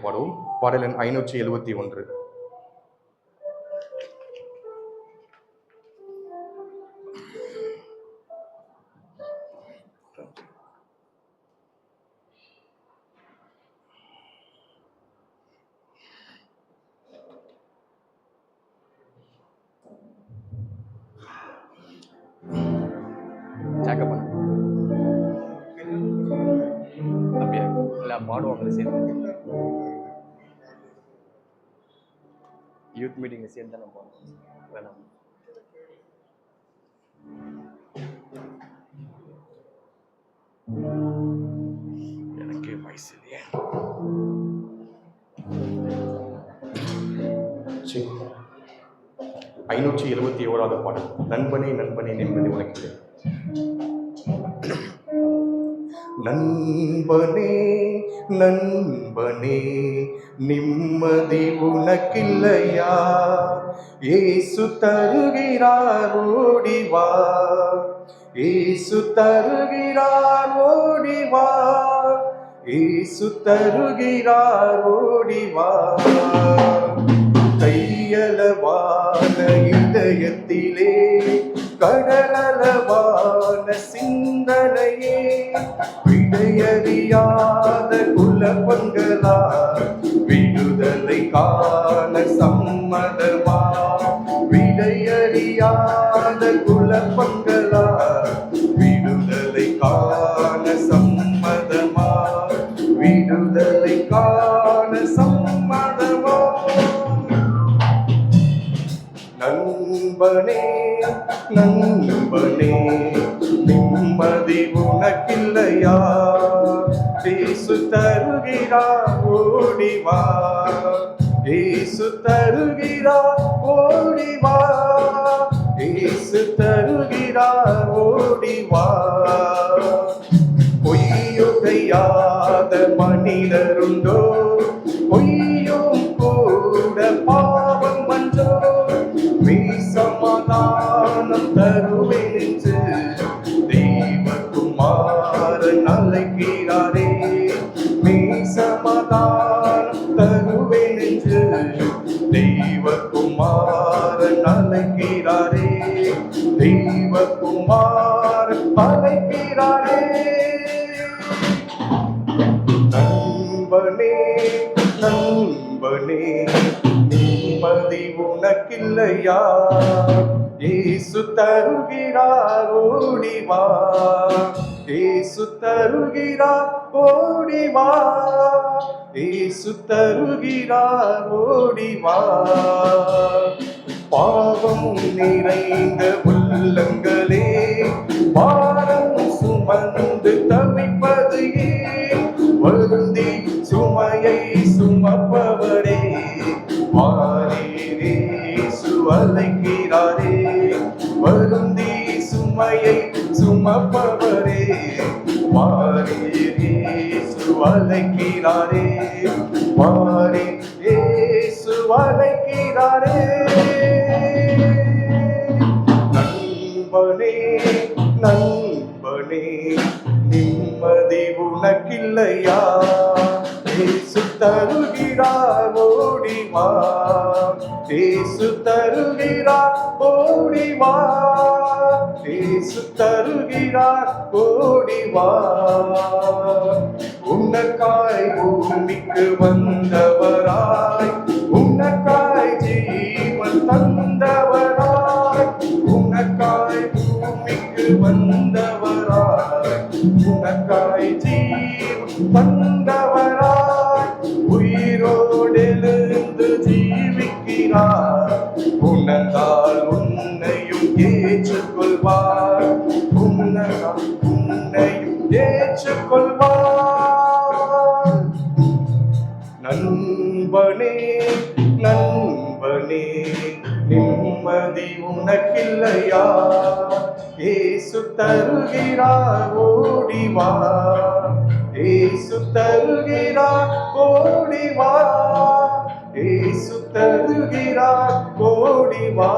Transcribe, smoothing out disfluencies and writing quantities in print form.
இணைந்து பாடுவோம். பாடல் எண் 571. அப்படியா இல்லை பாடுவாங்க சேர்ந்து யூத் மீட்டிங் சேர்ந்து தானே போகணும். வேணாம் எனக்கு வயசு இல்லையா. 571வது பாடல். நண்பனே நண்பனே நிம்மதி உனக்கு. நண்பனே நண்பனே நிம்மதி உனக்கில்லையா? இயேசு தருகிறார் ஓடிவா, இயேசு தருகிறார் ஓடிவா, இயேசு தருகிறார் ஓடிவா. கையளவான இதயத்திலே கடலளவான சிந்தனையே, விடையறியாத குலப்பங்களா விடுதலை காண சம்மதமா? விடையறியாத குலப்பங்களா விடுதலை காண சம்மதமா? விடுதலை காண சம்மதமா? நண்பனே நண்பனே நிம்மதி உனக்கில்லையா? இயேசு தருகிறார் ஓடிவா, இயேசு தருகிறார் ஓடிவா, இயேசு தருகிறார் ஓடிவா. பொய்யுகையாத மனிதருண்டோ? பொய்யும் கூட பாவம் மன்றோ? சமாதானம் தருவேன் என்று தெய்வகுமாரன் அழைக்கிறாரே. சமாதானம் தருவேன் என்று தெய்வகுமாரன் அழைக்கிறாரே. தெய்வகுமாரன் அழைக்கிறாரே. நண்பனே நண்பனே நிம்மதி உனக்கில்லையா? இயேசு தருகிறார் ஓடிவா, இயேசு தருகிறார் ஓடிவா, இயேசு தருகிறார் ஓடிவா. பாவம் நிறைந்த உள்ளங்களே பாரம் சுமந்து தவிப்பது ஏன்? வருந்தி சுமையை சுமப்பவரே வாரீரே அழைக்கிறாரே. வருந்தி சுமையை சுமப்பவரே வாரீரே அழைக்கிறாரே. வாரே இயேசு அழைக்கிறாரே. நண்பனே நண்பனே நிம்மதி உனக்கில்லையா? இயேசு தருகிறார் ஓடிவா, இயேசு தருகிறார் ஓடிவா, இயேசு தருகிறார் ஓடிவா. உனக்காய் பூமிக்கு வந்தவராய், உனக்காய் ஜீவன் தந்தவராய், உனக்காய் பூமிக்கு வந்தவராய், உனக்காய் ஜீவன் தந்தவராய், உயிரோடெழுந்து ஜீவிக்கிறார். உணர்ந்தால் உன்னையும் ஏற்றுக்கொள்வார், உணர்ந்தால் உன்னையும் ஏற்றுக்கொள்வார். நண்பனே நண்பனே நிம்மதி உனக்கில்லையா? இயேசு தருகிறார் ஓடிவா, இயேசு தருகிறார் ஓடிவா, இயேசு தருகிறார் ஓடிவா.